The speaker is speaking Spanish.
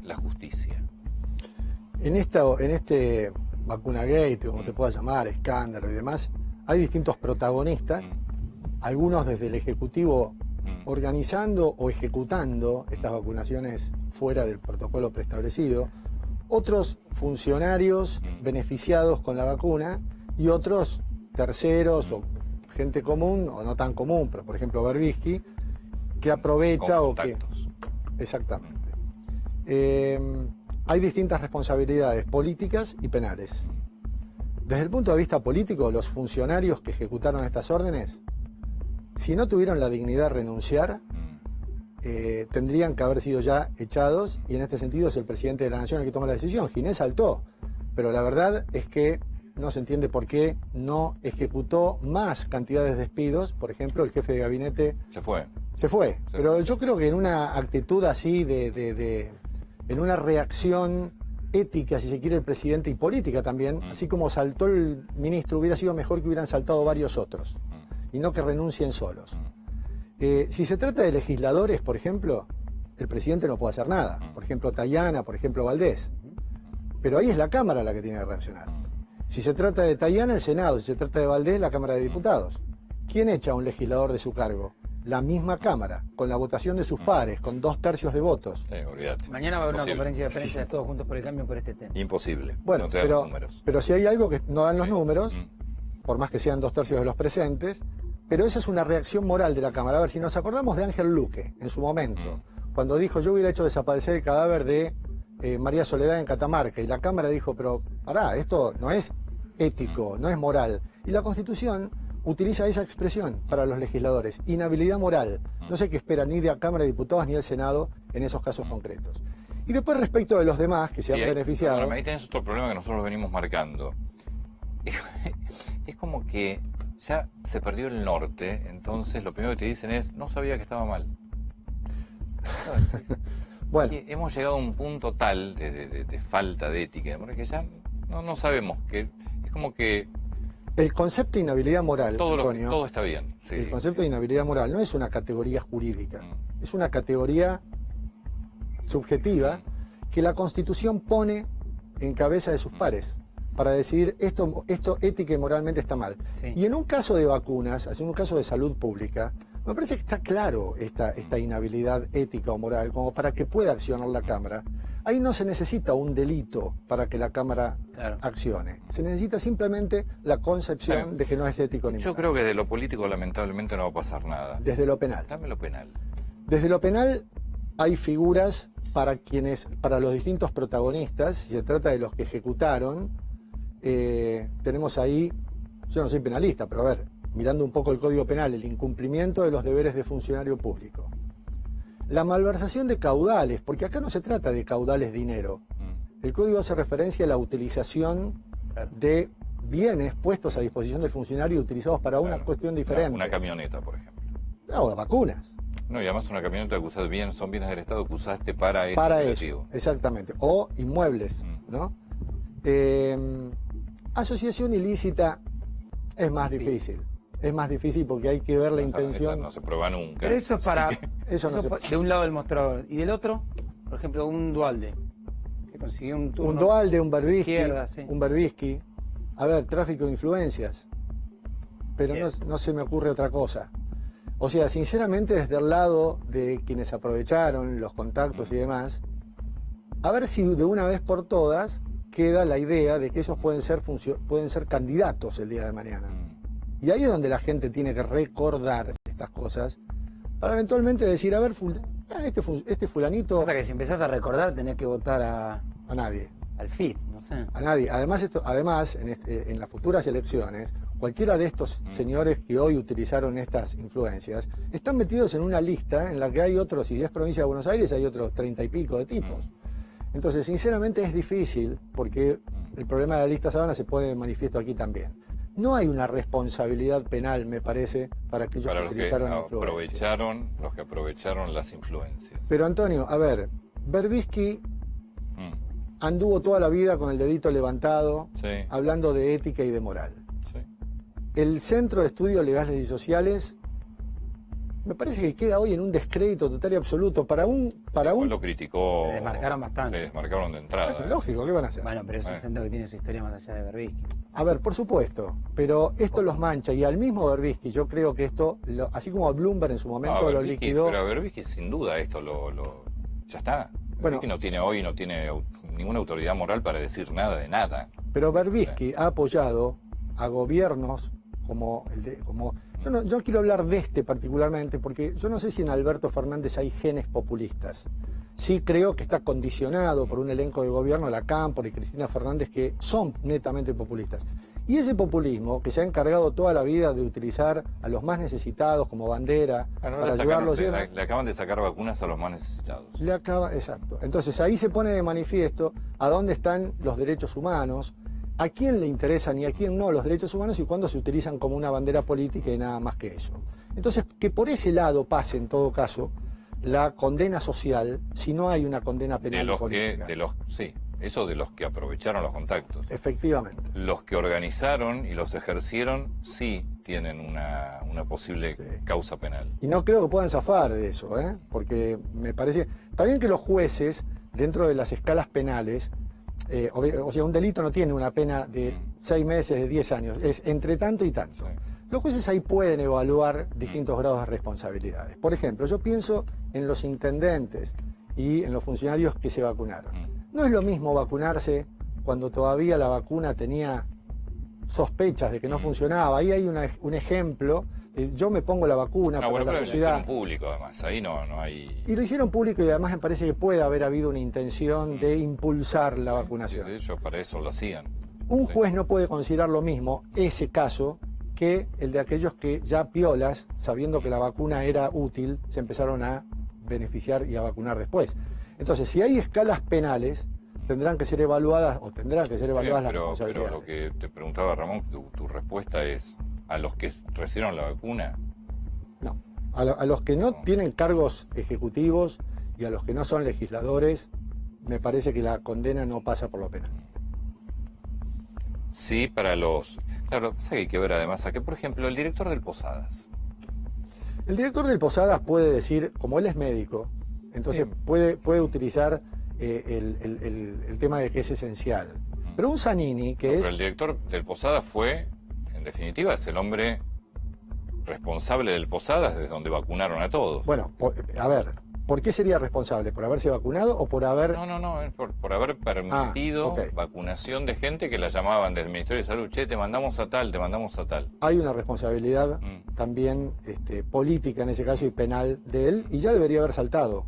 la justicia? En este vacunagate, como se pueda llamar, escándalo y demás, hay distintos protagonistas, algunos desde el Ejecutivo organizando o ejecutando estas vacunaciones fuera del protocolo preestablecido, otros funcionarios beneficiados con la vacuna y otros terceros o gente común o no tan común, pero por ejemplo Berbisky, que aprovecha o que... Exactamente. Hay distintas responsabilidades políticas y penales. Desde el punto de vista político, los funcionarios que ejecutaron estas órdenes, si no tuvieron la dignidad de renunciar, tendrían que haber sido ya echados, y en este sentido es el presidente de la Nación el que toma la decisión. Ginés saltó, pero la verdad es que no se entiende por qué no ejecutó más cantidades de despidos. Por ejemplo, el jefe de gabinete... Se fue, pero yo creo que en una actitud así en una reacción ética, si se quiere, el presidente, y política también, así como saltó el ministro, hubiera sido mejor que hubieran saltado varios otros, y no que renuncien solos. Si se trata de legisladores, por ejemplo, el presidente no puede hacer nada. Por ejemplo, Tayana, por ejemplo, Valdés. Pero ahí es la Cámara la que tiene que reaccionar. Si se trata de Tayana, el Senado. Si se trata de Valdés, la Cámara de Diputados. ¿Quién echa a un legislador de su cargo? La misma Cámara, con la votación de sus pares, con 2/3 de votos. Mañana va a haber una conferencia de prensa de Todos Juntos por el Cambio por este tema. Imposible. Bueno, no te dan los números. Pero si hay algo que no dan los números, por más que sean 2/3 de los presentes, pero esa es una reacción moral de la Cámara. A ver, si nos acordamos de Ángel Luque, en su momento, cuando dijo yo hubiera hecho desaparecer el cadáver de María Soledad en Catamarca, y la Cámara dijo, pero pará, esto no es ético, no es moral. Y la Constitución utiliza esa expresión para los legisladores, inhabilidad moral. No sé qué espera ni de la Cámara de Diputados ni del Senado en esos casos concretos. Y después, respecto de los demás que se han beneficiado... Ahora, ahí tenés otro problema que nosotros venimos marcando. Es como que ya se perdió el norte, entonces lo primero que te dicen es, no sabía que estaba mal. Bueno, hemos llegado a un punto tal de falta de ética, porque ya no sabemos, que es como que... El concepto de inhabilidad moral, Antonio, todo está bien. Sí. El concepto de inhabilidad moral no es una categoría jurídica, es una categoría subjetiva que la Constitución pone en cabeza de sus pares para decidir esto ética y moralmente está mal. Sí. Y en un caso de vacunas, en un caso de salud pública, me parece que está claro esta inhabilidad ética o moral como para que pueda accionar la Cámara. Ahí no se necesita un delito para que la Cámara accione. Se necesita simplemente la concepción de que no es ético ni moral. Yo creo que de lo político lamentablemente no va a pasar nada. Desde lo penal. Dame lo penal. Desde lo penal hay figuras para los distintos protagonistas. Si se trata de los que ejecutaron, tenemos ahí, yo no soy penalista, pero a ver, mirando un poco el Código Penal, el incumplimiento de los deberes de funcionario público. La malversación de caudales, porque acá no se trata de caudales dinero. El Código hace referencia a la utilización de bienes puestos a disposición del funcionario y utilizados para una cuestión diferente. Una camioneta, por ejemplo. No, vacunas. No, y además una camioneta que usaste bien, son bienes del Estado que usaste para eso. Para eso, exactamente. O inmuebles, ¿no? Asociación ilícita es más difícil. Es más difícil porque hay que ver la intención. No se prueba nunca. Pero eso es para... eso no de un lado del mostrador. Y del otro, por ejemplo, un Duhalde. Que consiguió un turno. Un Duhalde, un Berbisky. Sí. Un Berbisky. A ver, tráfico de influencias. Pero no se me ocurre otra cosa. O sea, sinceramente, desde el lado de quienes aprovecharon los contactos y demás, a ver si de una vez por todas queda la idea de que esos pueden ser candidatos el día de mañana. Y ahí es donde la gente tiene que recordar estas cosas para eventualmente decir, a ver, este fulanito... Pasa que si empezás a recordar tenés que votar a nadie. Al FIT, no sé. A nadie. Además en las futuras elecciones, cualquiera de estos señores que hoy utilizaron estas influencias, están metidos en una lista en la que hay otros, si es provincia de Buenos Aires, hay otros 30 y pico de tipos. Entonces, sinceramente es difícil, porque el problema de la lista Sabana se pone de manifiesto aquí también. No hay una responsabilidad penal, me parece, para aquellos que utilizaron influencias. Los que aprovecharon las influencias. Pero Antonio, a ver, Berbisky anduvo toda la vida con el dedito levantado, hablando de ética y de moral. El Centro de Estudios Legales y Sociales me parece que queda hoy en un descrédito total y absoluto para un Lo criticó. Se desmarcaron bastante. Se desmarcaron de entrada. Bueno, lógico, ¿qué van a hacer? Bueno, pero es un centro que tiene su historia más allá de Berbisky. A ver, por supuesto, pero esto los mancha y al mismo Berbisky yo creo que esto, así como a Bloomberg en su momento lo Berbisky, liquidó. pero a Berbisky sin duda esto ya está. Bueno, Berbisky no tiene ninguna autoridad moral para decir nada de nada. pero Berbisky ha apoyado a gobiernos yo no quiero hablar de este particularmente porque yo no sé si en Alberto Fernández hay genes populistas. Sí creo que está condicionado por un elenco de gobierno, la Cámpora y Cristina Fernández, que son netamente populistas. Y ese populismo que se ha encargado toda la vida de utilizar a los más necesitados como bandera para ayudarlos. Le acaban de sacar vacunas a los más necesitados. Exacto. Entonces ahí se pone de manifiesto a dónde están los derechos humanos, a quién le interesan y a quién no los derechos humanos y cuándo se utilizan como una bandera política y nada más que eso. Entonces, que por ese lado pase en todo caso la condena social si no hay una condena penal política. Eso de los que aprovecharon los contactos. Efectivamente. Los que organizaron y los ejercieron sí tienen una posible causa penal. Y no creo que puedan zafar de eso, porque me parece... También que los jueces, dentro de las escalas penales, o sea, un delito no tiene una pena de 6 meses, de 10 años, es entre tanto y tanto. Sí. Los jueces ahí pueden evaluar distintos grados de responsabilidades. Por ejemplo, yo pienso en los intendentes y en los funcionarios que se vacunaron. No es lo mismo vacunarse cuando todavía la vacuna tenía sospechas de que no funcionaba. Ahí hay un ejemplo. Yo me pongo la vacuna para la sociedad. Lo hicieron público además, ahí no hay... Y lo hicieron público y además me parece que puede haber habido una intención de impulsar la vacunación. De hecho, para eso lo hacían. Un juez no puede considerar lo mismo ese caso que el de aquellos que ya piolas, sabiendo que la vacuna era útil, se empezaron a beneficiar y a vacunar después. Entonces, si hay escalas penales, tendrán que ser evaluadas las responsabilidades. Pero lo que te preguntaba Ramón, tu respuesta es, ¿a los que recibieron la vacuna? No, a los que no tienen cargos ejecutivos y a los que no son legisladores, me parece que la condena no pasa por lo penal. Sí, para los... Claro, pasa que hay que ver además a que, por ejemplo, el director del Posadas. El director del Posadas puede decir, como él es médico, entonces puede utilizar el tema de que es esencial. Pero un Zanini, Pero el director del Posadas fue, en definitiva, es el hombre responsable del Posadas, desde donde vacunaron a todos. Bueno, a ver, ¿por qué sería responsable? ¿Por haberse vacunado o por haber...? No, es por haber permitido vacunación de gente que la llamaban del Ministerio de Salud. Che, te mandamos a tal. Hay una responsabilidad también política en ese caso y penal de él, y ya debería haber saltado.